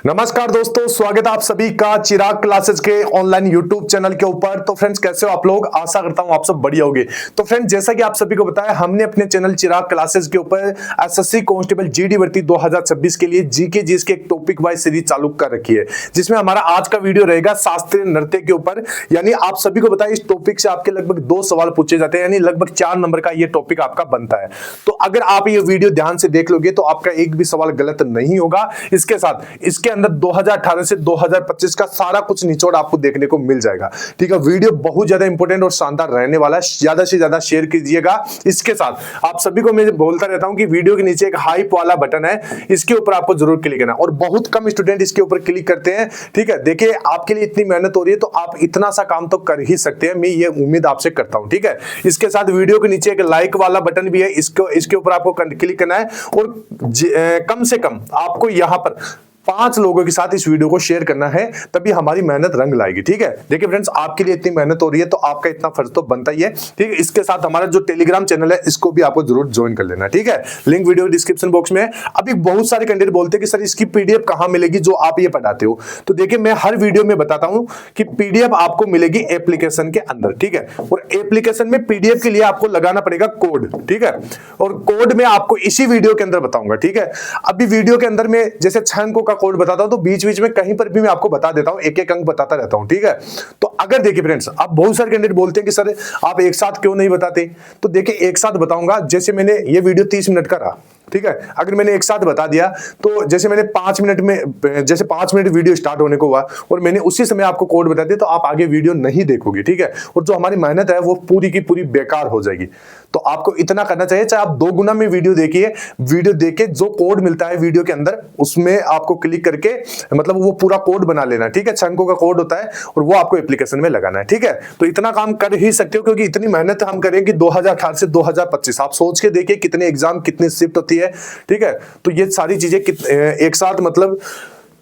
नमस्कार दोस्तों, स्वागत है आप सभी का चिराग क्लासेस के ऑनलाइन यूट्यूब चैनल के ऊपर। तो फ्रेंड्स, कैसे हो आप लोग? आशा करता हूं आप सब बढ़िया होंगे। तो फ्रेंड्स, जैसा कि आप सभी को बताया, हमने अपने चैनल चिराग क्लासेस के ऊपर एसएससी कांस्टेबल जीडी भर्ती 2026 के लिए जीके जीएस के एक टॉपिक वाइज सीरीज चालू कर रखी है, जिसमें हमारा आज का वीडियो रहेगा शास्त्रीय नृत्य के ऊपर। यानी आप सभी को बताया, इस टॉपिक से आपके लगभग 2 सवाल पूछे जाते हैं, यानी लगभग 4 नंबर का ये टॉपिक आपका बनता है। तो अगर आप ये वीडियो ध्यान से देख लोगे तो आपका एक भी सवाल गलत नहीं होगा। इसके साथ इसके अंदर 2018 से 2025 का सारा कुछ निचोड़ आपको देखने को मिल जाएगा। ठीक है, वीडियो बहुत ज्यादा इंपॉर्टेंट और शानदार रहने वाला है। ज्यादा से ज्यादा शेयर कीजिएगा। इसके साथ आप सभी को मैं बोलता रहता हूं कि वीडियो के नीचे एक हाइप वाला बटन है, इसके ऊपर आपको जरूर क्लिक करना, और बहुत कम स्टूडेंट इसके ऊपर क्लिक करते हैं। ठीक है, देखिए आपके लिए इतनी मेहनत हो रही है तो आप इतना सा काम तो कर ही सकते हैं, मैं ये उम्मीद आपसे करता हूं। ठीक है, इसके साथ वीडियो के नीचे एक लाइक वाला बटन भी है, इसके ऊपर आपको क्लिक करना है, और कम से कम आपको यहां पर 5 लोगों के साथ इस वीडियो को शेयर करना है, तभी हमारी मेहनत रंग लाएगी। ठीक है, देखिए फ्रेंड्स, आपके लिए इतनी मेहनत हो रही है तो आपका इतना फर्ज तो बनता ही है। ठीक है, इसके साथ हमारा जो टेलीग्राम चैनल है, इसको भी आपको जरूर ज्वाइन कर लेना। ठीक है, लिंक वीडियो डिस्क्रिप्शन बॉक्स में है। अभी बहुत सारे कैंडिडेट बोलते हैं कि सर इसकी पीडीएफ कहां मिलेगी जो आप ये पढ़ाते हो। तो देखिए, मैं हर वीडियो में बताता हूं कि पीडीएफ आपको मिलेगी एप्लीकेशन के अंदर। ठीक है, और एप्लीकेशन में पीडीएफ के लिए आपको लगाना पड़ेगा कोड। ठीक है, और कोड में आपको इसी वीडियो के अंदर बताऊंगा। ठीक है, अभी वीडियो के अंदर में जैसे 6 अंकों का कोड बताता हूं, तो बीच बीच में कहीं पर भी मैं आपको बता देता हूं, एक एक अंक बताता रहता हूं। ठीक है, तो अगर देखिए फ्रेंड्स, आप बहुत सारे कैंडिडेट बोलते हैं कि सर आप एक साथ क्यों नहीं बताते, तो देखिए एक साथ बताऊंगा। जैसे मैंने ये वीडियो 30 मिनट का रहा, ठीक है, अगर मैंने एक साथ बता दिया तो जैसे मैंने 5 मिनट में, जैसे 5 मिनट वीडियो स्टार्ट होने को हुआ और मैंने उसी समय आपको कोड बता दिया, तो आप आगे वीडियो नहीं देखोगे। ठीक है, और जो हमारी मेहनत है वो पूरी की पूरी बेकार हो जाएगी। तो आपको इतना करना चाहिए, चाहे आप 2 गुना में वीडियो देखिए, वीडियो देख के जो कोड मिलता है वीडियो के अंदर, उसमें आपको क्लिक करके मतलब वो पूरा कोड बना लेना। ठीक है, 6 अंकों का कोड होता है और वो आपको एप्लीकेशन में लगाना है। ठीक है, तो इतना काम कर ही सकते हो, क्योंकि इतनी मेहनत हम करेंगे 2018 से 2025। आप सोच के देखिए कितने एग्जाम, कितनी शिफ्ट होती है। ठीक है, तो ये सारी चीजें एक साथ मतलब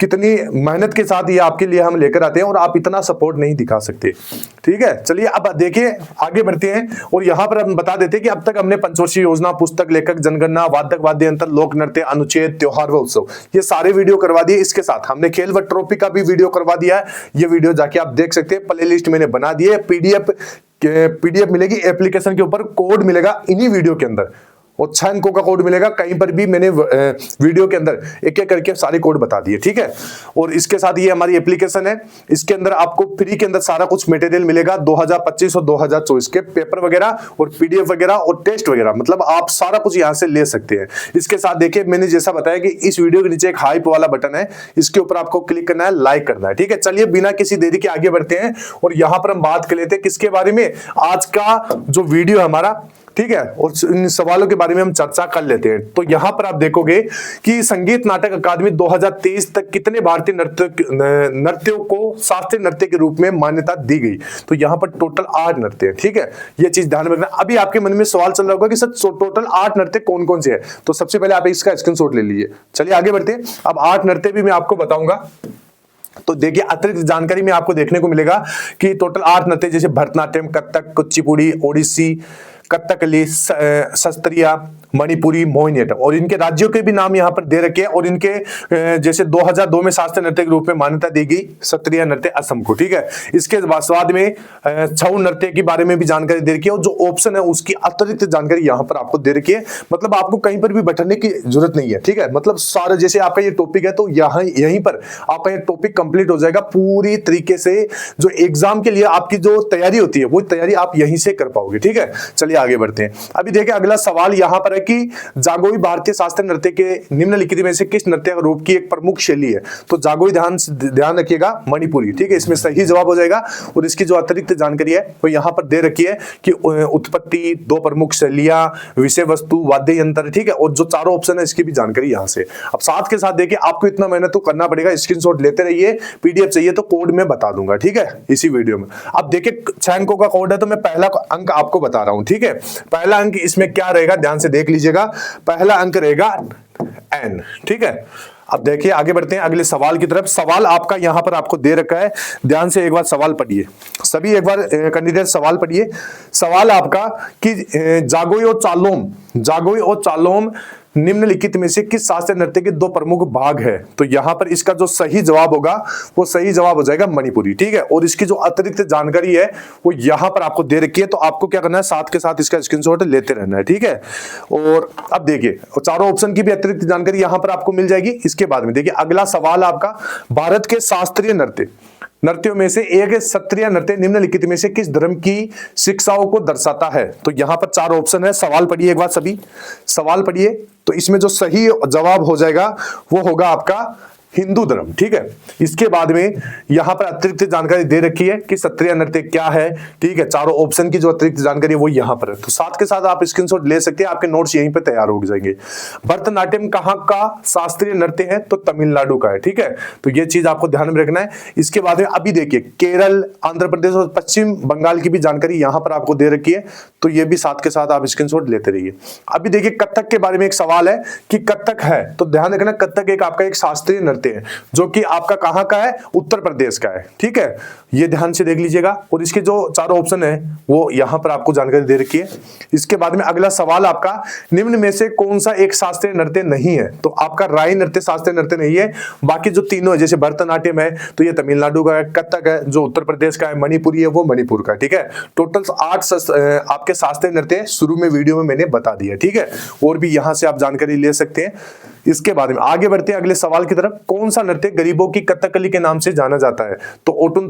कितनी मेहनत के साथ ये आपके लिए हम लेकर आते हैं, और आप इतना सपोर्ट नहीं दिखा सकते। ठीक है, चलिए अब देखिए आगे बढ़ते हैं, और यहां पर हम बता देते हैं कि अब तक हमने पंचवर्षीय योजना, पुस्तक, लेखक, जनगणना, वादक, वाद्य यंत्र, लोक नृत्य, अनुच्छेद, त्योहार व उत्सव, ये सारे वीडियो करवा दिए। इसके साथ हमने खेल व ट्रॉफी का भी वीडियो करवा दिया है। ये वीडियो जाके आप देख सकते हैं, प्ले लिस्ट मैंने बना दी है। पीडीएफ मिलेगी एप्लीकेशन के ऊपर, कोड मिलेगा इन्हीं वीडियो के अंदर, और 6 अंकों का कोड मिलेगा। कहीं पर भी मैंने वीडियो के अंदर एक एक करके सारे कोड बता दिए। ठीक है, और इसके साथ ये हमारी एप्लीकेशन है, इसके अंदर आपको फ्री के अंदर सारा कुछ मटेरियल मिलेगा। 2025 और 2024 के पेपर वगैरह और पीडीएफ वगैरह और टेस्ट वगैरह, मतलब आप सारा कुछ यहां से ले सकते हैं। इसके साथ देखिए, मैंने जैसा बताया कि इस वीडियो के नीचे एक हाइप वाला बटन है, इसके ऊपर आपको क्लिक करना है, लाइक करना है। ठीक है, चलिए बिना किसी देरी के आगे बढ़ते हैं, और यहां पर हम बात कर लेते हैं किसके बारे में, आज का जो वीडियो हमारा। ठीक है, और इन सवालों के बारे में हम चर्चा कर लेते हैं। तो यहां पर आप देखोगे कि संगीत नाटक अकादमी 2023 तक कितने भारतीय नृत्यों को शास्त्रीय नृत्य के रूप में मान्यता दी गई, तो यहां पर टोटल 8 नृत्य है। ठीक है, ये चीज ध्यान में रखना। अभी आपके मन में सवाल चल रहा होगा कि सर टोटल 8 नृत्य कौन कौन से हैं, तो सबसे पहले आप इसका स्क्रीनशॉट ले लीजिए। चलिए आगे बढ़ते हैं। अब 8 नृत्य भी मैं आपको बताऊंगा। तो देखिए, अतिरिक्त जानकारी में आपको देखने को मिलेगा कि टोटल 8 नृत्य, जैसे भरतनाट्यम, कथक, कुचिपुड़ी, ओडिसी, कथकली, सस्त्रिया, मणिपुरी, मोहिनीअट्टम, और इनके राज्यों के भी नाम यहाँ पर दे रखे हैं। और इनके जैसे 2002 में शास्त्रीय नृत्य के रूप में मान्यता दी गई सत्रिया नृत्य असम को। ठीक है, इसके बाद में छऊ नृत्य के बारे में भी जानकारी दे रखी है, और जो ऑप्शन है उसकी अतिरिक्त जानकारी यहाँ पर आपको दे रखी है। मतलब आपको कहीं पर भी भटकने की जरूरत नहीं है। ठीक है, मतलब सारा जैसे आपका ये टॉपिक है, तो यहीं पर आपका ये टॉपिक कंप्लीट हो जाएगा पूरी तरीके से। जो एग्जाम के लिए आपकी जो तैयारी होती है, वो तैयारी आप यहीं से कर पाओगे। ठीक है, चलिए आगे बढ़ते हैं। अभी देखिए, अगला सवाल यहाँ पर है कि जागोई भारतीय शास्त्रीय नृत्य के निम्नलिखित में से किस नृत्य रूप की एक प्रमुख शैली है, तो जागोई ध्यान रखिएगा, मणिपुरी। ठीक है, इसमें सही जवाब हो जाएगा। और इसकी जो अतिरिक्त जानकारी है वो यहाँ पर दे रखी है कि उत्पत्ति, 2 प्रमुख शैलियां, विषय वस्तु, वाद्य यंत्र। ठीक है, और जो चारों ऑप्शन है इसकी भी जानकारी यहाँ से। अब साथ के साथ देखिए, आपको इतना मेहनत तो करना पड़ेगा, स्क्रीनशॉट लेते रहिए। पीडीएफ चाहिए तो कोड में बता दूंगा। ठीक है, इसी वीडियो में। अब देखिए, 6 अंकों का कोड है, तो मैं पहला अंक आपको बता रहा हूं। ठीक है, पहला अंक इसमें क्या रहेगा, ध्यान से देख लीजिएगा। पहला अंक रहेगा एन। ठीक है, अब देखिए आगे बढ़ते हैं अगले सवाल की तरफ। सवाल आपका यहां पर आपको दे रखा है, ध्यान से एक बार सवाल पढ़िए। सभी एक बार कैंडिडेट सवाल पढ़िए। सवाल आपका कि जागोई और चालोम निम्नलिखित में से किस शास्त्रीय नृत्य के दो प्रमुख भाग है? तो यहां पर इसका जो सही जवाब होगा वो सही जवाब हो जाएगा मणिपुरी, ठीक है। और इसकी जो अतिरिक्त जानकारी है वो यहां पर आपको दे रखी है, तो आपको क्या करना है, साथ के साथ इसका स्क्रीनशॉट लेते रहना है, ठीक है। और अब देखिए चारों ऑप्शन की भी अतिरिक्त जानकारी यहां पर आपको मिल जाएगी। इसके बाद में देखिए अगला सवाल आपका, भारत के शास्त्रीय नृत्यों में से एक सत्रिय नृत्य निम्नलिखित में से किस धर्म की शिक्षाओं को दर्शाता है? तो यहां पर चार ऑप्शन है। सवाल पढ़िए एक बार, सभी सवाल पढ़िए। तो इसमें जो सही जवाब हो जाएगा वो होगा आपका हिंदू धर्म, ठीक है। इसके बाद में यहां पर अतिरिक्त जानकारी दे रखी है कि सत्रिय नृत्य क्या है, ठीक है। चारों ऑप्शन की जो अतिरिक्त जानकारी है वो यहां पर है, तो साथ के साथ आप स्क्रीनशॉट ले सकते हैं, आपके नोट्स यहीं पे तैयार हो जाएंगे। भरतनाट्यम कहां का शास्त्रीय नृत्य है? तो तमिलनाडु का है, ठीक है। तो ये चीज आपको ध्यान में रखना है। इसके बाद में अभी देखिए केरल, आंध्र प्रदेश और पश्चिम बंगाल की भी जानकारी यहां पर आपको दे रखी है, तो ये भी साथ के साथ आप स्क्रीनशॉट लेते रहिए। अभी देखिए कथक के बारे में एक सवाल है कि कथक है, तो ध्यान रखना कथक एक आपका एक शास्त्रीय नृत्य है जो कि आपका कहां का है, उत्तर प्रदेश का है, ठीक है। ये ध्यान से देख लीजिएगा। और इसके जो चारों ऑप्शन है वो यहां पर आपको जानकारी दे रखी है। इसके बाद में अगला सवाल आपका, निम्न में से कौन सा एक शास्त्रीय नृत्य नहीं है? तो आपका राई नृत्य शास्त्रीय नृत्य नहीं है, बाकी जो तीनों है जैसे भरतनाट्यम है तो ये तमिलनाडु का है, कथक है जो उत्तर प्रदेश का है, मणिपुरी है वो मणिपुर का, ठीक है। टोटल 8 आपके शास्त्रीय नृत्य शुरू में वीडियो में मैंने बता दिया, ठीक है। और भी यहां से आप जानकारी ले सकते हैं। इसके बाद में आगे बढ़ते हैं अगले सवाल की तरफ। कौन सा नृत्य गरीबों की कथकली के नाम से जाना जाता है? तो ओटन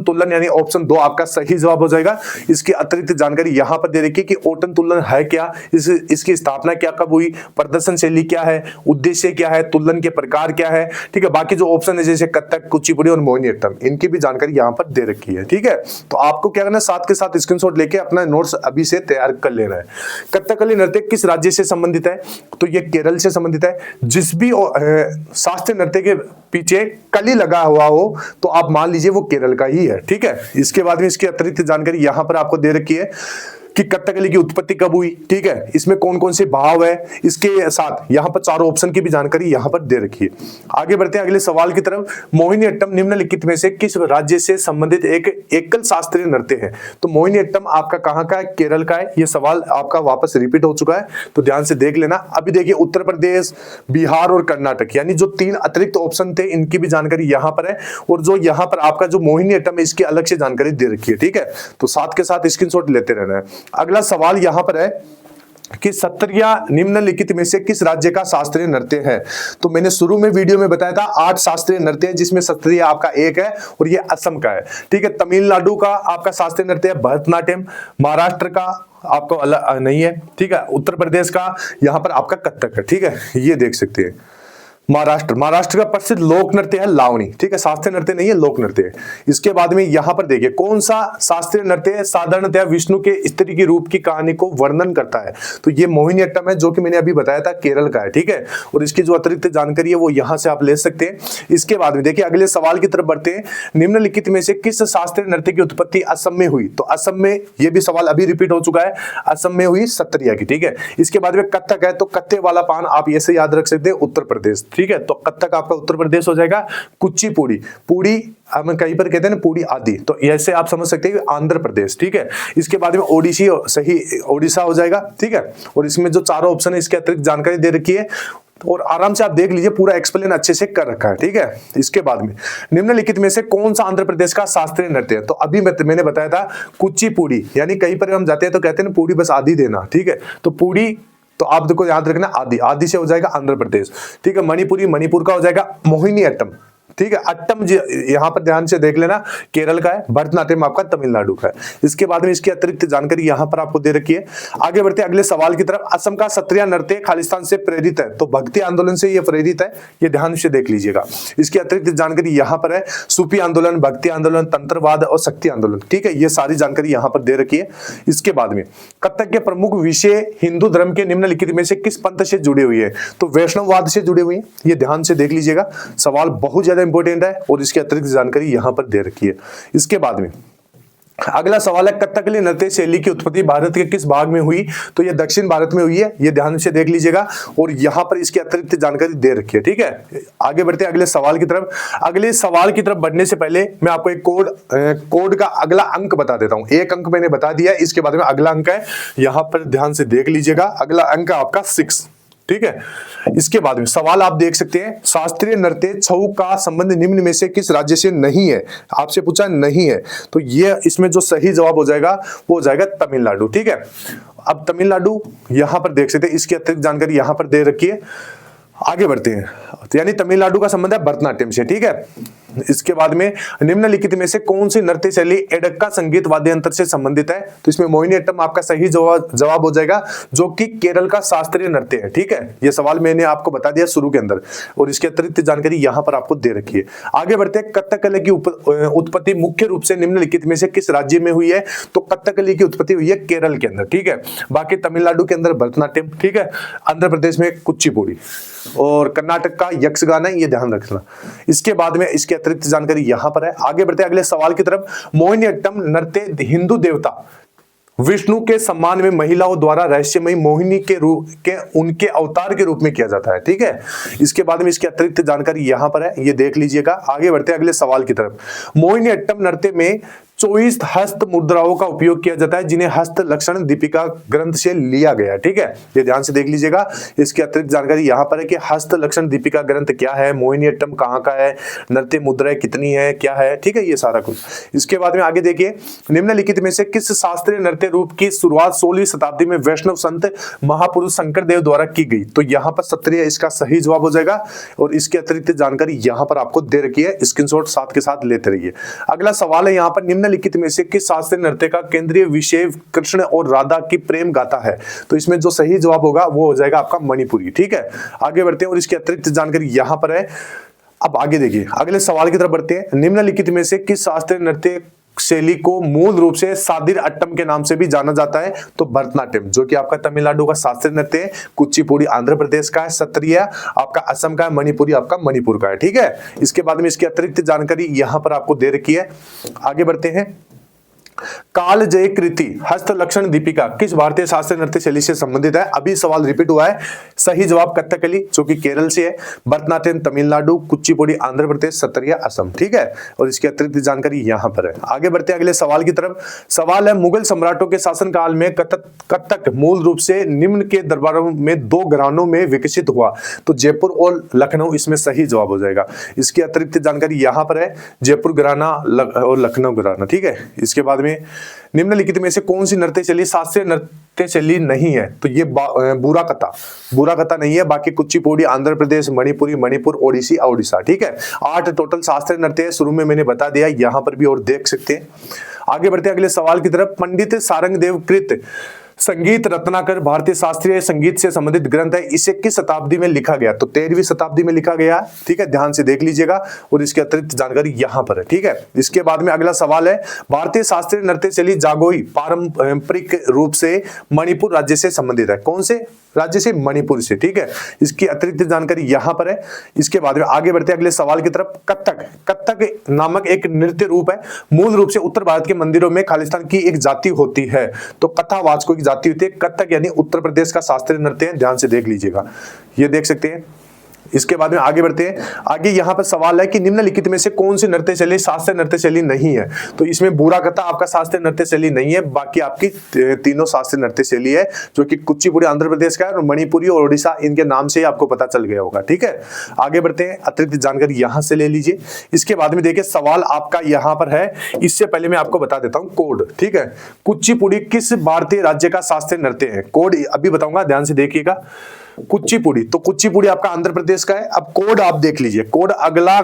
तुल्लन यानी ऑप्शन 2 आपका सही जवाब हो जाएगा। इसकी अतिरिक्त जानकारी यहां पर दे रखी है कि ओटन तुल्लन है क्या, इसकी स्थापना क्या कब हुई, प्रदर्शन शैली क्या है, उद्देश्य क्या है, तुल्लन के प्रकार क्या है, ठीक है। बाकी जो ऑप्शन है जैसे कथक, कुचिपुड़ी और मोहिनीअट्टम, इनकी भी जानकारी यहां पर दे रखी है, ठीक है। तो आपको क्या करना है, साथ के साथ स्क्रीनशॉट लेके अपना नोट्स अभी से तैयार कर लेना है। कथकली नृत्य किस राज्य से संबंधित है? तो ये केरल से संबंधित है। जिस भी शास्त्रीय नृत्य के पीछे कली लगा हुआ हो तो आप मान लीजिए वो केरल का ही है, ठीक है। इसके बाद में इसकी अतिरिक्त जानकारी यहां पर आपको दे रखी है कि कथकली की उत्पत्ति कब हुई, ठीक है। इसमें कौन कौन से भाव है, इसके साथ यहां पर चारों ऑप्शन की भी जानकारी यहां पर दे रखी है। आगे बढ़ते हैं अगले सवाल की तरफ। मोहिनीअट्टम निम्नलिखित में से किस राज्य से संबंधित एक एकल शास्त्रीय नृत्य है? तो मोहिनीअट्टम आपका कहां का है? केरल का है। यह सवाल आपका वापस रिपीट हो चुका है, तो ध्यान से देख लेना। अभी देखिए उत्तर प्रदेश, बिहार और कर्नाटक यानी जो 3 अतिरिक्त ऑप्शन थे इनकी भी जानकारी यहां पर है। और जो यहां पर आपका जो मोहिनीअट्टम है इसकी अलग से जानकारी दे रखी है, ठीक है। तो साथ के साथ स्क्रीनशॉट लेते रहना है। अगला सवाल यहां पर है कि सत्रिया निम्नलिखित में से किस राज्य का शास्त्रीय नृत्य है? तो मैंने शुरू में वीडियो में बताया था 8 शास्त्रीय नृत्य है जिसमें सत्रिय आपका एक है और ये असम का है, ठीक है। तमिलनाडु का आपका शास्त्रीय नृत्य है भरतनाट्यम, महाराष्ट्र का आपको अलग नहीं है, ठीक है। उत्तर प्रदेश का यहां पर आपका कथक है, ठीक है। ये देख सकते हैं। महाराष्ट्र का प्रसिद्ध लोक नृत्य है लावनी, ठीक है। शास्त्रीय नृत्य नहीं है, लोक नृत्य है। इसके बाद में यहां पर देखिए कौन सा शास्त्रीय नृत्य साधारणतया विष्णु के स्त्री की रूप की कहानी को वर्णन करता है? तो ये मोहिनीअट्टम है जो कि मैंने अभी बताया था केरल का है, ठीक है। और इसकी जो अतिरिक्त जानकारी है वो यहां से आप ले सकते हैं। इसके बाद में देखिए अगले सवाल की तरफ बढ़ते हैं। निम्नलिखित में से किस शास्त्रीय नृत्य की उत्पत्ति असम में हुई? तो असम में, ये भी सवाल अभी रिपीट हो चुका है, असम में हुई सत्रिया की, ठीक है। इसके बाद में कथक है, तो कत्थे वाला पान आप ऐसे याद रख सकते हैं, उत्तर प्रदेश, ठीक है। तो कथक आपका उत्तर प्रदेश हो जाएगा। कुचिपुड़ी, पूड़ी हम कहीं पर कहते हैं ना पूड़ी आदि, तो ऐसे आप समझ सकते हैं आंध्र प्रदेश, ठीक है। इसके बाद में ओडिसी, सही ओडिशा हो जाएगा, ठीक है। और इसमें जो चारों ऑप्शन है इसकी अतिरिक्त जानकारी दे रखी है और आराम से आप देख लीजिए, पूरा एक्सप्लेन अच्छे से कर रखा है, ठीक है। इसके बाद में निम्नलिखित में से कौन सा आंध्र प्रदेश का शास्त्रीय नृत्य है? तो अभी मैंने बताया था कुचिपुड़ी, यानी कहीं पर हम जाते हैं तो कहते हैं पूड़ी बस आदि देना, ठीक है। तो पूड़ी तो आप देखो याद रखना आदि से हो जाएगा आंध्र प्रदेश, ठीक है। मणिपुरी मणिपुर का हो जाएगा। मोहिनीअट्टम, ठीक है। अट्टम यहां पर ध्यान से देख लेना केरल का है। भरतनाट्यम आपका तमिलनाडु का है। इसके बाद में इसकी अतिरिक्त जानकारी यहां पर आपको दे रखी है। आगे बढ़ते अगले सवाल की तरफ। असम का सत्रिया नृत्य खालिस्तान से प्रेरित है, तो भक्ति आंदोलन से यह प्रेरित है, ये ध्यान से देख लीजिएगा। इसकी अतिरिक्त जानकारी यहां पर है। सूफी आंदोलन, भक्ति आंदोलन, तंत्रवाद और शक्ति आंदोलन, ठीक है। ये सारी जानकारी यहां पर दे रखी है। इसके बाद में कथक के प्रमुख विषय हिंदू धर्म के निम्नलिखित में से किस पंथ से जुड़े हुए हैं? तो वैष्णववाद से जुड़े हुए हैं, ये ध्यान से देख लीजिएगा। सवाल बहुत ज्यादा इंपॉर्टेंट है और इसकी अतिरिक्त जानकारी यहां पर दे रखी है। इसके बाद में अगला सवाल है कथकली नृत्य शैली की उत्पत्ति भारत के किस भाग में हुई? तो ये दक्षिण भारत में हुई है, ये ध्यान से देख लीजिएगा। और यहां पर इसकी अतिरिक्त जानकारी दे रखी है, ठीक है। आगे बढ़ते हैं अगले सवाल की तरफ। अगले सवाल की तरफ बढ़ने से पहले मैं आपको एक कोड का अगला अंक बता देता हूं। एक अंक मैंने बता दिया, इसके बाद में अगला अंक है, यहां पर ध्यान से देख लीजिएगा। अगला अंक आपका 6, ठीक है। इसके बाद में सवाल आप देख सकते हैं, शास्त्रीय नृत्य छऊ का संबंध निम्न में से किस राज्य से नहीं है, आपसे पूछा नहीं है, तो ये इसमें जो सही जवाब हो जाएगा वो हो जाएगा तमिलनाडु। ठीक है, अब तमिलनाडु यहां पर देख सकते हैं, इसकी अतिरिक्त जानकारी यहां पर दे रखी है। आगे बढ़ते हैं, तो यानी तमिलनाडु का संबंध है भरतनाट्यम से। ठीक है, इसके बाद में निम्नलिखित में से कौन सी नृत्य शैली एडक्का संगीत वाद्य यंत्र से संबंधित है, तो इसमें मोहिनीअट्टम आपका सही जवाब हो जाएगा, जो कि केरल का शास्त्रीय नृत्य है। ठीक है, ये सवाल मैंने आपको बता दिया शुरू के अंदर, और इसके अतिरिक्त जानकारी यहां पर आपको दे रखी है। आगे बढ़ते हैं, कथकली की उत्पत्ति मुख्य रूप से निम्नलिखित में से किस राज्य में हुई है, तो कथकली की उत्पत्ति हुई है केरल के अंदर। ठीक है, बाकी तमिलनाडु के अंदर भरतनाट्यम, ठीक है, आंध्र प्रदेश में कुचिपुड़ी, और कर्नाटक का यक्षगान है, ये ध्यान रखना। इसके बाद में इसके अतिरिक्त जानकारी यहां पर है। आगे बढ़ते हैं अगले सवाल की तरफ, मोहिनीअट्टम नृत्य हिंदू देवता विष्णु के सम्मान में महिलाओं द्वारा रहस्यमयी मोहिनी के रूप के उनके अवतार के रूप में किया जाता है। ठीक है, इसके बाद में इसकी अतिरिक्त जानकारी यहां पर है, ये देख लीजिएगा। आगे बढ़ते हैं अगले सवाल की तरफ, मोहिनीअट्टम नृत्य में 24 हस्त मुद्राओं का उपयोग किया जाता है, जिन्हें हस्त लक्षण दीपिका ग्रंथ से लिया गया। ठीक है, ये ध्यान से देख लीजिएगा। इसकी अतिरिक्त जानकारी यहां पर है कि हस्त लक्षण दीपिका ग्रंथ क्या है, मोहिनीअट्टम कहां का है, नृत्य मुद्राएं कितनी है, क्या है। ठीक है, ये सारा कुछ। इसके बाद में आगे देखिए, निम्नलिखित में से किस शास्त्रीय नृत्य रूप की शुरुआत 16वीं शताब्दी में वैष्णव संत महापुरुष शंकर देव द्वारा की गई, तो यहां पर क्षत्रिय इसका सही जवाब हो जाएगा, और इसकी अतिरिक्त जानकारी यहां पर आपको दे रखी है, स्क्रीनशॉट साथ के साथ लेते रहिए। अगला सवाल है, यहां पर निम्नलिखित में से किस शास्त्रीय नृत्य का केंद्रीय विषय कृष्ण और राधा की प्रेम गाथा है, तो इसमें जो सही जवाब होगा वो हो जाएगा आपका मणिपुरी। ठीक है, आगे बढ़ते हैं, और इसकी अतिरिक्त जानकारी यहां पर है। अब आगे देखिए, अगले सवाल की तरफ बढ़ते हैं, निम्नलिखित में से किस शास्त्रीय नृत्य शैली को मूल रूप से सादिर अट्टम के नाम से भी जाना जाता है, तो भरतनाट्यम, जो कि आपका तमिलनाडु का शास्त्रीय नृत्य है, कुचिपुड़ी आंध्र प्रदेश का है, क्षत्रिय आपका असम का है, मणिपुरी आपका मणिपुर का है। ठीक है, इसके बाद में इसकी अतिरिक्त जानकारी यहां पर आपको दे रखी है। आगे बढ़ते हैं, काल जय कृति हस्त लक्षण दीपिका किस भारतीय शास्त्रीय नृत्य शैली से संबंधित है, अभी सवाल रिपीट हुआ है। सही जवाब कथकली, जो कि केरल से है, भरतनाट्यम तमिलनाडु, कुचिपुड़ी आंध्र प्रदेश, क्षत्रिय असम। ठीक है, और इसकी अतिरिक्त जानकारी यहां पर है। आगे बढ़ते हैं अगले सवाल की तरफ। सवाल है, मुगल सम्राटों के शासनकाल में कथक मूल रूप से निम्न के दरबारों में 2 घरानों में विकसित हुआ, तो जयपुर और लखनऊ इसमें सही जवाब हो जाएगा। इसकी अतिरिक्त जानकारी यहां पर है, जयपुर घराना और लखनऊ घराना। ठीक है, इसके बाद में निम्नलिखित में से कौन सी नृत्य शैली शास्त्रीय नृत्य शैली नहीं है, तो ये बुरा कथा नहीं है। बाकी कुचिपुड़ी आंध्र प्रदेश, मणिपुरी मणिपुर, ओडिसी ओडिशा। ठीक है, 8 टोटल शास्त्रीय नृत्य है, शुरू में मैंने बता दिया, यहां पर भी और देख सकते हैं। आगे बढ़ते हैं अगले सवाल की तरफ, पंडित सारंगदेव कृत संगीत रत्नाकर भारतीय शास्त्रीय संगीत से संबंधित ग्रंथ है, इसे किस शताब्दी में लिखा गया, तो 13वीं शताब्दी में लिखा गया। ठीक है, ध्यान से देख लीजिएगा, और इसके अतिरिक्त जानकारी यहां पर है। ठीक है, इसके बाद में अगला सवाल है, भारतीय शास्त्रीय नृत्य शैली जागोई पारंपरिक रूप से मणिपुर राज्य से संबंधित है, कौन से राज्य से, मणिपुर से। ठीक है, इसकी अतिरिक्त जानकारी यहां पर है। इसके बाद में आगे बढ़ते हैं अगले सवाल की तरफ, कथक नामक एक नृत्य रूप है, मूल रूप से उत्तर भारत के मंदिरों में खालिस्तान की एक जाति होती है, तो कथावाचकों की जाति होती है। कथक यानी उत्तर प्रदेश का शास्त्रीय नृत्य है, ध्यान से देख लीजिएगा, ये देख सकते हैं। इसके बाद में आगे बढ़ते हैं, आगे यहां पर सवाल है कि निम्नलिखित में से कौन सी नृत्य शैली शास्त्रीय नृत्य शैली नहीं है, तो इसमें बुरा कथा आपका शास्त्रीय नृत्य शैली नहीं है, बाकी आपकी तीनों शास्त्रीय नृत्य शैली है, जो कि कुचिपुड़ी आंध्र प्रदेश का है, और मणिपुरी और ओडिशा इनके नाम से ही आपको पता चल गया होगा। ठीक है, आगे बढ़ते हैं, अतिरिक्त जानकारी यहां से ले लीजिए। इसके बाद में देखिए, सवाल आपका यहां पर है, इससे पहले मैं आपको बता देता हूं कोड। ठीक है, कुचिपुड़ी किस भारतीय राज्य का शास्त्रीय नृत्य है, कोड अभी बताऊंगा, ध्यान से देखिएगा। कुचिपुड़ी, तो कुचिपुड़ी आपका आंध्र प्रदेश का है। अब कोड आप देख लीजिए, कोड अगला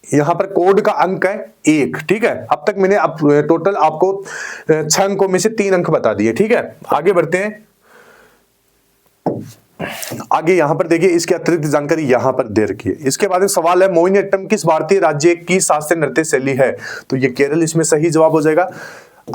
यहां पर कोड का अंक है 1। ठीक है, अब तक मैंने टोटल आपको 6 अंकों में से 3 अंक बता दिए। ठीक है, आगे बढ़ते हैं, आगे यहां पर देखिए, इसके अतिरिक्त जानकारी यहां पर दे रखी है। इसके बाद सवाल है, मोहिनीअट्टम किस भारतीय राज्य की शास्त्रीय नृत्य शैली है, तो ये केरल इसमें सही जवाब हो जाएगा।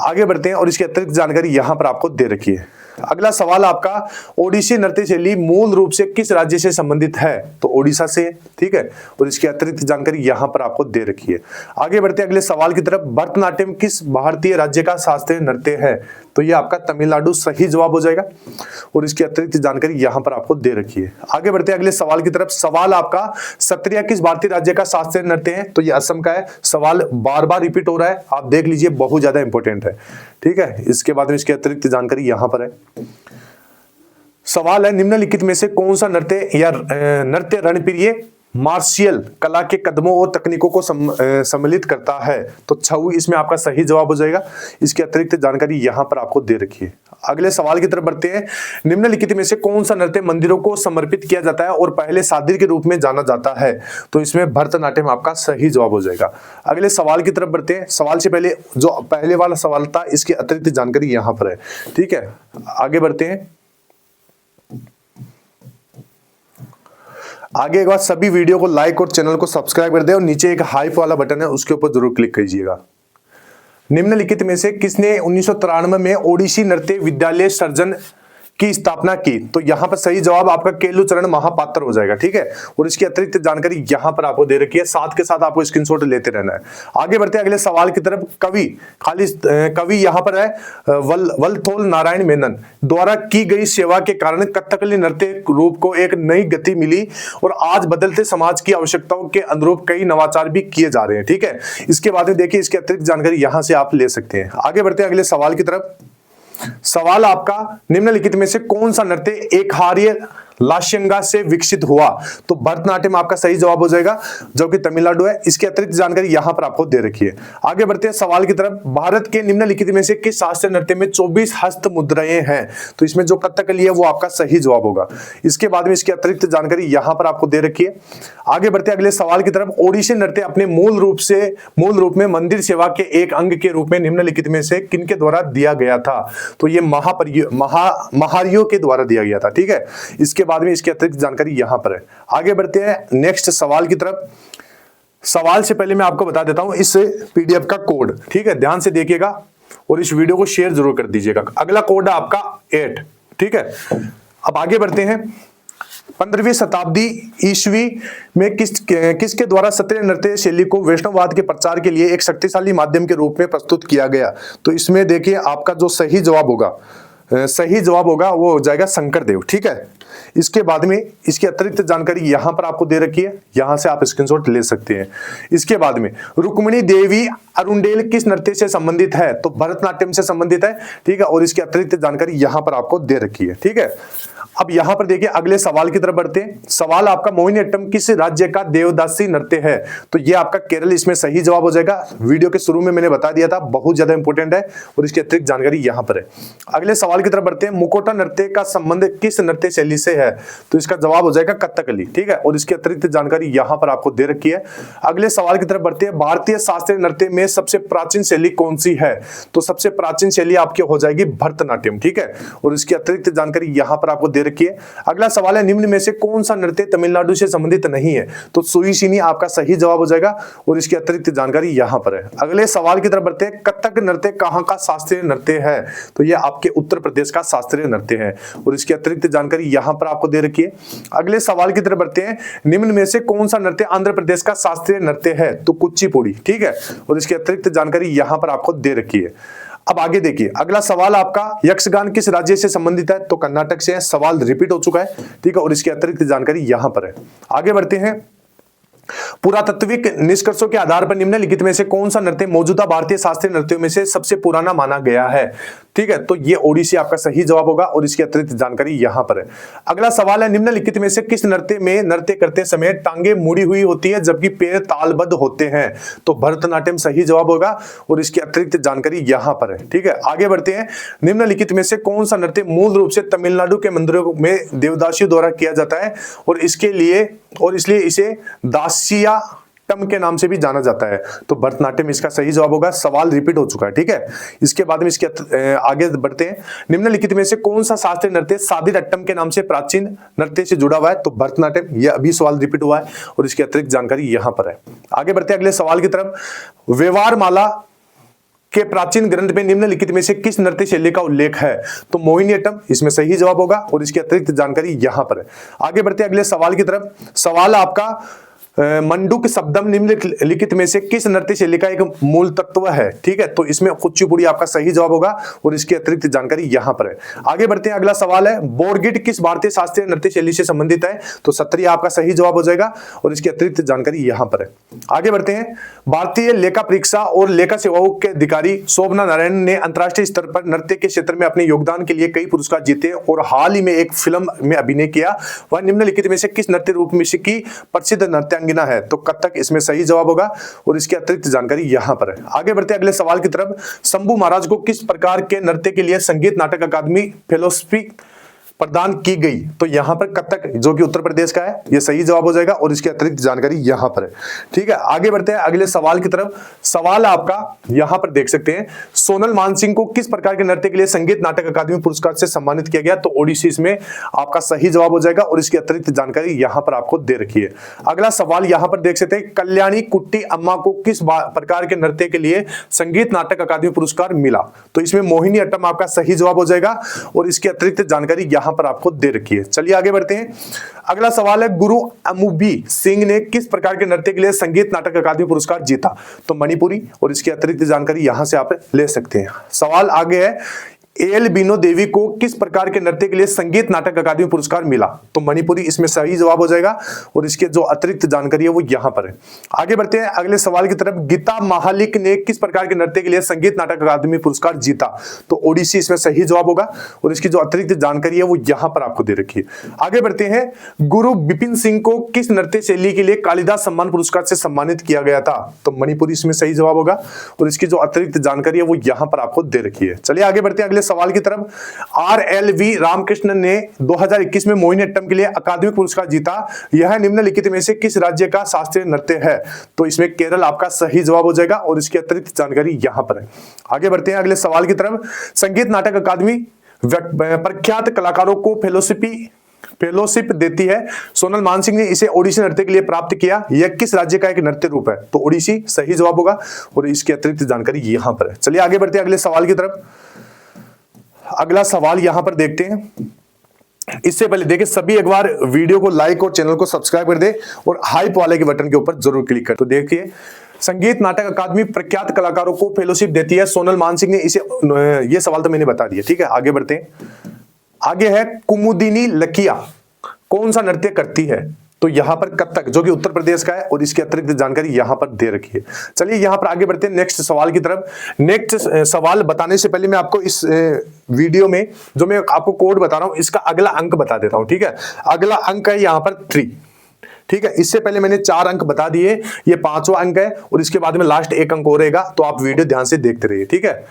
आगे बढ़ते हैं, और इसकी अतिरिक्त जानकारी यहां पर आपको दे रखी है। अगला सवाल आपका, ओडिसी नृत्य शैली मूल रूप से किस राज्य से संबंधित है, तो ओडिशा से। ठीक है, और इसकी अतिरिक्त जानकारी यहां पर आपको दे रखी है। आगे बढ़ते हैं अगले सवाल की तरफ, भरतनाट्यम किस भारतीय राज्य का शास्त्रीय नृत्य है, तो ये आपका तमिलनाडु सही जवाब हो जाएगा, और इसकी अतिरिक्त जानकारी यहां पर आपको दे रखी है। आगे बढ़ते हैं अगले सवाल की तरफ, सवाल आपका, क्षत्रिय किस भारतीय राज्य का शास्त्रीय नृत्य है, तो ये असम का है। सवाल बार बार रिपीट हो रहा है, आप देख लीजिए, बहुत ज्यादा इंपॉर्टेंट है। ठीक है, इसके बाद में इसकी अतिरिक्त जानकारी यहां पर है। सवाल है निम्नलिखित में से कौन सा नृत्य या नृत्य रणप्रिय मार्शियल कला के कदमों और तकनीकों को सम्मिलित करता है। तो छऊ इसमें आपका सही जवाब हो जाएगा। इसकी अतिरिक्त जानकारी यहां पर आपको दे रखी है। अगले सवाल की तरफ बढ़ते हैं। निम्नलिखित में से कौन सा नृत्य मंदिरों को समर्पित किया जाता है और पहले सादिर के रूप में जाना जाता है। तो इसमें भरतनाट्यम आपका सही जवाब हो जाएगा। अगले सवाल की तरफ बढ़ते हैं। सवाल से पहले जो पहले वाला सवाल था इसकी अतिरिक्त जानकारी यहां पर है। ठीक है, आगे बढ़ते हैं। आगे एक बार सभी वीडियो को लाइक और चैनल को सब्सक्राइब कर दे और नीचे एक हाइप वाला बटन है उसके ऊपर जरूर क्लिक कीजिएगा। निम्नलिखित में से किसने 1993 में ओडिसी नृत्य विद्यालय सर्जन की स्थापना की। तो यहां पर सही जवाब आपका केलुचरण महापात्र हो जाएगा। ठीक है, और इसकी अतिरिक्त जानकारी यहां पर आपको दे रखी है, साथ के साथ आपको स्क्रीनशॉट लेते रहना है। आगे बढ़ते हैं अगले सवाल की तरफ। कवि यहां पर है वलथोल नारायण मेनन द्वारा की गई सेवा के कारण कथकली नृत्य रूप को एक नई गति मिली और आज बदलते समाज की आवश्यकताओं के अनुरूप कई नवाचार भी किए जा रहे हैं। ठीक है, इसके बाद में देखिए इसकी अतिरिक्त जानकारी यहां से आप ले सकते हैं। आगे बढ़ते हैं अगले सवाल की तरफ। सवाल आपका निम्नलिखित में से कौन सा नृत्य एकहार्य लास्यंगा से विकसित हुआ। तो भरतनाट्यम आपका सही जवाब हो जाएगा जो कि तमिलनाडु है। इसकी अतिरिक्त जानकारी यहां पर आपको दे रखी है। आगे बढ़ते हैं सवाल की तरफ। भारत के निम्नलिखित में से किस शास्त्रीय नृत्य में 24 हस्त मुद्राएं हैं। तो इसमें जो कथकली है वो आपका सही जवाब होगा। इसके बाद में इसकी अतिरिक्त जानकारी यहां पर आपको दे रखी है। आगे बढ़ते हैं अगले सवाल की तरफ। ओडिसी नृत्य अपने मूल रूप में मंदिर सेवा के एक अंग के रूप में निम्नलिखित में से किनके द्वारा दिया गया था। तो ये महारियों के द्वारा दिया गया था। ठीक है, इसके बाद में इसकी अतिरिक्त जानकारी यहां पर है। आगे बढ़ते हैं नेक्स्ट सवाल की तरफ। सवाल से पहले मैं आपको बता देता हूं इस पीडीएफ का कोड। ठीक है, ध्यान से देखिएगा और इस वीडियो को शेयर जरूर कर दीजिएगा। अगला कोड है आपका 8। ठीक है, अब आगे बढ़ते हैं। 15वीं शताब्दी ईस्वी में किसके द्वारा क्षत्रिय नृत्य शैली को वैष्णववाद के प्रचार के लिए एक शक्तिशाली माध्यम के रूप में प्रस्तुत किया गया। तो इसमें देखिए आपका जो सही जवाब होगा वो हो जाएगा शंकरदेव। ठीक है, इसके बाद में इसकी अतिरिक्त जानकारी यहां पर आपको दे रखी है, यहां से आप स्क्रीनशॉट ले सकते हैं। इसके बाद में रुक्मिणी देवी अरुंडेल किस नृत्य से संबंधित है। तो भरतनाट्यम से संबंधित है। ठीक है, और इसकी अतिरिक्त जानकारी यहां पर आपको दे रखी है। ठीक है, अब यहां पर देखिए अगले सवाल की तरफ बढ़ते हैं। सवाल आपका मोहिनीअट्टम किस राज्य का देवदासी नृत्य है। तो ये आपका केरल इसमें सही जवाब हो जाएगा। वीडियो के शुरू में मैंने बता दिया था, बहुत ज्यादा इंपॉर्टेंट है और इसकी अतिरिक्त जानकारी यहां पर है। अगले सवाल की तरफ बढ़ते हैं। मुखौटा नृत्य का संबंध किस नृत्य शैली से है। तो इसका जवाब हो जाएगा कथकली। ठीक है, और इसकी अतिरिक्त जानकारी यहां पर आपको दे रखी है। अगले सवाल की तरफ बढ़ते हैं। भारतीय शास्त्रीय नृत्य में सबसे प्राचीन शैली कौन सी है। तो सबसे प्राचीन शैली आपकी हो जाएगी भरतनाट्यम। ठीक है, और इसकी अतिरिक्त जानकारी यहां पर आपको दे रखी है। अगला सवाल है निम्न में से कौन सा नृत्य तमिलनाडु से संबंधित नहीं है। तो सुईसिनी आपका सही जवाब हो जाएगा और इसकी अतिरिक्त जानकारी यहां पर है। अगले सवाल की तरफ बढ़ते हैं। कथक नृत्य कहां का शास्त्रीय नृत्य है। तो यह आपके उत्तर प्रदेश का शास्त्रीय नृत्य है और इसकी अतिरिक्त जानकारी यहां पर आपको दे रखी है। अगले सवाल की तरफ बढ़ते हैं। निम्न में से कौन सा नृत्य आंध्र प्रदेश का शास्त्रीय नृत्य है। तो कुचिपुड़ी। ठीक है, और इसकी अतिरिक्त जानकारी यहां पर आपको दे रखी है। अब आगे देखिए अगला सवाल आपका यक्षगान किस राज्य से संबंधित है। तो कर्नाटक से है। सवाल रिपीट हो चुका है। ठीक है, और इसकी अतिरिक्त जानकारी यहां पर है। आगे बढ़ते हैं। पुरातात्विक निष्कर्षों के आधार पर निम्नलिखित में से कौन सा नृत्य मौजूदा भारतीय शास्त्रीय नृत्यों में से सबसे पुराना माना गया है। ठीक है, तो ये ओडिसी आपका सही जवाब होगा और इसकी अतिरिक्त जानकारी यहां पर है। अगला सवाल है निम्नलिखित में से किस नृत्य में नृत्य करते समय टांगे मुड़ी हुई होती है जबकि पैर तालबद्ध होते हैं। तो भरतनाट्यम सही जवाब होगा और इसकी अतिरिक्त जानकारी यहां पर है। ठीक है, आगे बढ़ते हैं। निम्नलिखित में से कौन सा नृत्य मूल रूप से तमिलनाडु के मंदिरों में देवदासियों द्वारा किया जाता है और इसलिए इसे दासियाटम के नाम से भी जाना जाता है। तो भरतनाट्यम इसका सही जवाब होगा। सवाल रिपीट हो चुका है। ठीक है, इसके बाद में इसके आगे बढ़ते हैं। निम्नलिखित में से कौन सा शास्त्रीय नृत्य सादिरट्टम के नाम से प्राचीन नृत्य से जुड़ा हुआ है। तो भरतनाट्यम, यह अभी सवाल रिपीट हुआ है और इसकी अतिरिक्त जानकारी यहां पर है। आगे बढ़ते हैं अगले सवाल की तरफ। व्यवहार माला के प्राचीन ग्रंथ में निम्नलिखित में से किस नृत्य शैली का उल्लेख है। तो मोहिनीअट्टम इसमें सही जवाब होगा और इसकी अतिरिक्त जानकारी यहां पर है। आगे बढ़ते हैं अगले सवाल की तरफ। सवाल आपका मंडूक शब्दम निम्नलिखित में से किस नृत्य शैली का एक मूल तत्व है? ठीक है, तो इसमें कुचिपुड़ी आपका सही जवाब होगा और इसकी अतिरिक्त जानकारी यहां पर है। आगे बढ़ते हैं, अगला सवाल है बोरगिट किस भारतीय शास्त्रीय नृत्य शैली से संबंधित है? तो सत्रिय आपका सही जवाब हो जाएगा और इसकी अतिरिक्त जानकारी यहां पर है। आगे बढ़ते हैं, भारतीय लेखा परीक्षा और लेखा सेवाओं के अधिकारी शोभना नारायण ने अंतर्राष्ट्रीय स्तर पर नृत्य के क्षेत्र में अपने योगदान के लिए कई पुरस्कार जीते और हाल ही में एक फिल्म में अभिनय किया। वह निम्नलिखित में से किस नृत्य रूप में की प्रसिद्ध नृत्यांगना है? तो कथक इसमें सही जवाब होगा और इसकी अतिरिक्त जानकारी यहां पर है। आगे बढ़ते हैं अगले सवाल की तरफ, शंभू महाराज को किस प्रकार के नृत्य के लिए संगीत नाटक अकादमी फेलोशिप प्रदान की गई? तो यहां पर कथक जो कि उत्तर प्रदेश का है, यह सही जवाब हो जाएगा और इसकी अतिरिक्त जानकारी यहां पर है। ठीक है, आगे बढ़ते हैं अगले सवाल की तरफ। सवाल आपका यहां पर देख सकते हैं, सोनल मानसिंह को किस प्रकार के नृत्य के लिए संगीत नाटक अकादमी पुरस्कार से सम्मानित किया गया? तो ओडिसी इसमें आपका सही जवाब हो जाएगा और इसकी अतिरिक्त जानकारी यहां पर आपको दे रखी है। अगला सवाल यहां पर देख सकते हैं, कल्याणी कुट्टी अम्मा को किस प्रकार के नृत्य के लिए संगीत नाटक अकादमी पुरस्कार मिला? तो इसमें मोहिनी अट्टम आपका सही जवाब हो जाएगा और इसकी अतिरिक्त जानकारी यहां पर आपको दे रखी है। चलिए आगे बढ़ते हैं, अगला सवाल है, गुरु अमुबी सिंह ने किस प्रकार के नृत्य के लिए संगीत नाटक अकादमी पुरस्कार जीता? तो मणिपुरी और इसकी अतिरिक्त जानकारी यहां से आप ले सकते हैं। सवाल आगे है, एल बीनो देवी को किस प्रकार के नृत्य के लिए संगीत नाटक अकादमी पुरस्कार मिला? तो मणिपुरी इसमें सही जवाब हो जाएगा और इसके जो अतिरिक्त जानकारी है वो यहां पर है। आगे बढ़ते हैं अगले सवाल की तरफ, गीता महालिक ने किस प्रकार के नृत्य के लिए संगीत नाटक अकादमी पुरस्कार जीता? तो ओडिसी इसमें सही जवाब होगा और इसकी जो अतिरिक्त जानकारी है वो यहां पर आपको दे रखी है। आगे बढ़ते हैं, गुरु बिपिन सिंह को किस नृत्य शैली के लिए कालिदास सम्मान पुरस्कार से सम्मानित किया गया था? तो मणिपुरी इसमें सही जवाब होगा और इसकी जो अतिरिक्त जानकारी है वो यहां पर आपको दे रखी है। चलिए आगे बढ़ते हैं अगले सवाल की तरफ, RLV रामकृष्णन ने 2021 में मोहिनीअट्टम के लिए अकादमी पुरस्कार जीता। यह निम्नलिखित में से किस राज्य का शास्त्रीय नृत्य है? तो इसमें केरल आपका सही जवाब हो जाएगा और इसकी अतिरिक्त जानकारी यहां पर है। आगे बढ़ते हैं अगले सवाल की तरफ, संगीत नाटक अकादमी प्रख्यात कलाकारों को फेलोशिप देती है। सोनल मानसिंह ने इसे ओडिसी नृत्य के लिए प्राप्त किया। यह किस राज्य का एक नृत्य रूप है? तो ओडिसी सही जवाब होगा और इसकी अतिरिक्त जानकारी यहां पर है। चलिए आगे बढ़ते हैं अगले सवाल की तरफ। अगला सवाल यहां पर देखते हैं। इससे पहले देखिए सभी एक बार वीडियो को लाइक और चैनल को सब्सक्राइब कर दे और हाइप वाले के बटन के ऊपर जरूर क्लिक कर। तो देखिए, संगीत नाटक अकादमी प्रख्यात कलाकारों को फेलोशिप देती है। सोनल मानसिंह ने इसे, ये सवाल तो मैंने बता दिया। ठीक है, आगे बढ़ते हैं। आगे है, कुमुदिनी लकिया कौन सा नृत्य करती है? तो यहां पर कथक जो कि उत्तर प्रदेश का है और इसकी अतिरिक्त जानकारी यहां पर दे रखी है। चलिए यहां पर आगे बढ़ते हैं नेक्स्ट सवाल की तरफ। नेक्स्ट सवाल बताने से पहले मैं आपको इस वीडियो में जो मैं आपको कोड बता रहा हूं इसका अगला अंक बता देता हूं। ठीक है, अगला अंक है यहां पर 3। ठीक है, इससे पहले मैंने 4 अंक बता दिए, ये 5वां अंक है और इसके बाद में लास्ट 1 अंक और रहेगा, तो आप वीडियो ध्यान से देखते रहिए। ठीक है,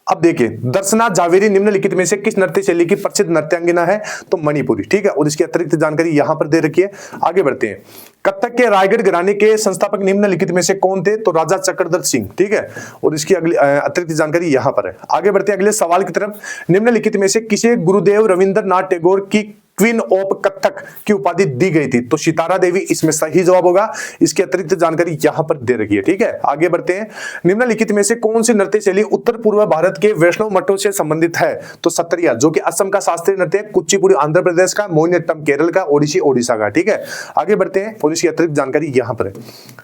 अब देखिए, दर्शना जावेरी निम्नलिखित में से किस नृत्य शैली की प्रसिद्ध नृत्यांगना है? तो मणिपुरी। ठीक है, और इसकी अतिरिक्त जानकारी यहां पर दे रखी है। आगे बढ़ते हैं, कथक के रायगढ़ घराने के संस्थापक निम्नलिखित में से कौन थे? तो राजा चक्रधर सिंह। ठीक है, और इसकी अगली अतिरिक्त जानकारी यहां पर है। आगे बढ़ते हैं अगले सवाल की तरफ, निम्नलिखित में से किसे गुरुदेव रविंद्रनाथ टैगोर की क्वीन ऑफ कथक की उपाधि दी गई थी? तो सितारा देवी इसमें सही जवाब होगा। इसकी अतिरिक्त जानकारी यहां पर दे रखी है। ठीक है, आगे बढ़ते हैं, निम्नलिखित में से कौन सी नृत्य शैली उत्तर पूर्व भारत के वैष्णव मठों से संबंधित है? तो सत्रिया जो कि असम का शास्त्रीय नृत्य है, कुचिपुड़ी आंध्र प्रदेश का, मोहिनीअट्टम केरल का, ओडिसी ओडिशा का। ठीक है, आगे बढ़ते हैं और इसकी अतिरिक्त जानकारी यहां पर है।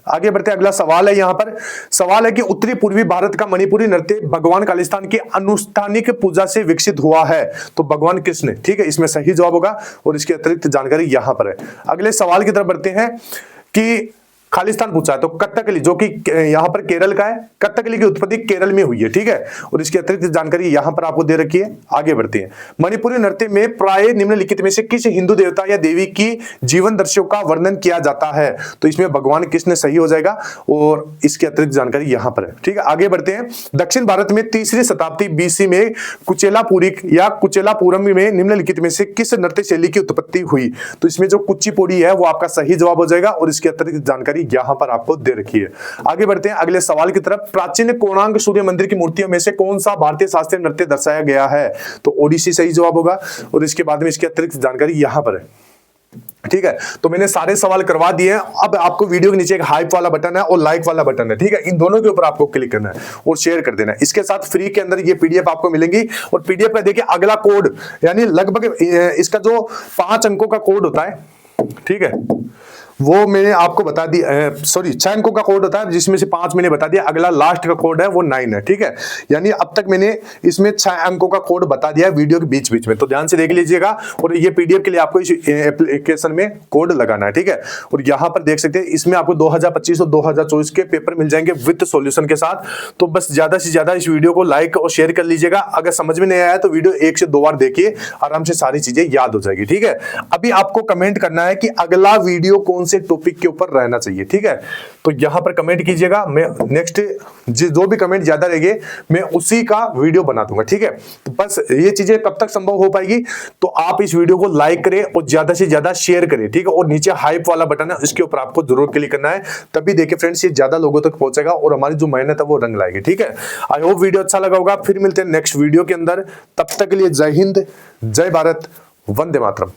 आगे बढ़ते हैं, अगला सवाल है, यहां पर सवाल है कि उत्तरी पूर्वी भारत का मणिपुरी नृत्य भगवान कालिस्तान की अनुष्ठानिक पूजा से विकसित हुआ है। तो भगवान कृष्ण। ठीक है, इसमें सही जवाब होगा और इसकी अतिरिक्त जानकारी यहां पर है। अगले सवाल की तरफ बढ़ते हैं कि खालिस्तान पूछा है, तो कथकली जो कि यहां पर केरल का है, कथकली की उत्पत्ति केरल में हुई है। ठीक है, और इसकी अतिरिक्त जानकारी यहां पर आपको दे रखी है। आगे बढ़ते हैं, मणिपुरी नृत्य में प्राय निम्नलिखित में से किस हिंदू देवता या देवी की जीवन दृश्यों का वर्णन किया जाता है? तो इसमें भगवान कृष्ण सही हो जाएगा और इसकी अतिरिक्त जानकारी यहां पर है। ठीक है, आगे बढ़ते हैं, दक्षिण भारत में 3री शताब्दी BC में कुचेलापुरी या कुचेलापुरम में निम्नलिखित में से किस नृत्य शैली की उत्पत्ति हुई? तो इसमें जो कुचिपुड़ी है वो आपका सही जवाब हो जाएगा और इसकी अतिरिक्त जानकारी यहां पर आपको दे रखी है। आगे बढ़ते हैं अगले सवाल की तरफ, प्राचीन कोणार्क सूर्य मंदिर की मूर्तियों में से कौन सा भारतीय शास्त्रीय नृत्य दर्शाया गया है? तो ओडिसी सही जवाब होगा और इसके बाद में इसकी अतिरिक्त जानकारी यहां पर है। ठीक है, तो मैंने सारे सवाल करवा दिए हैं। अब आपको वीडियो के नीचे एक हाइप वाला बटन है और लाइक वाला बटन है। ठीक है, इन दोनों के ऊपर आपको क्लिक करना है और शेयर कर देना है। इसके साथ फ्री के अंदर ये PDF आपको मिलेंगी और PDF का देखिए अगला कोड, यानी लगभग इसका जो 5 अंकों का कोड होता है, ठीक है, वो मैंने आपको बता दिया, सॉरी 6 अंकों का कोड होता है जिसमें से 5 मैंने बता दिया, अगला लास्ट का कोड है वो 9 है। ठीक है, यानी अब तक मैंने इसमें 6 अंकों का कोड बता दिया है वीडियो के बीच बीच में, तो ध्यान से देख लीजिएगा। और ये पीडीएफ के लिए आपको इस एप्लीकेशन में कोड लगाना है। ठीक है, और यहाँ पर देख सकते हैं इसमें आपको 2025 और 2024 के पेपर मिल जाएंगे विद सॉल्यूशन के साथ। तो बस ज्यादा से ज्यादा इस वीडियो को लाइक और शेयर कर लीजिएगा। अगर समझ में नहीं आया तो वीडियो 1 से 2 बार देखिए, आराम से सारी चीजें याद हो जाएगी। ठीक है, अभी आपको कमेंट करना है कि अगला वीडियो कौन से टॉपिक के ऊपर रहना चाहिए। ठीक है, तो यहां पर कमेंट कीजिएगा, मैं नेक्स्ट जो भी कमेंट ज्यादा रहेंगे मैं उसी का वीडियो बना दूंगा। ठीक है, तो बस ये चीजें कब तक संभव हो पाएगी, तो आप इस वीडियो को लाइक करें और ज्यादा से ज्यादा शेयर करें। ठीक है, और नीचे हाइप वाला बटन है इसके ऊपर आपको जरूर क्लिक करना है, तभी देखिए फ्रेंड्स ये ज्यादा लोगों तक पहुंचेगा और हमारी जो मेहनत है वो रंग लाएगी। ठीक है, आई होप वीडियो अच्छा लगा होगा। फिर मिलते हैं नेक्स्ट वीडियो के अंदर, तब तक के लिए जय हिंद, जय भारत, वंदे मातरम।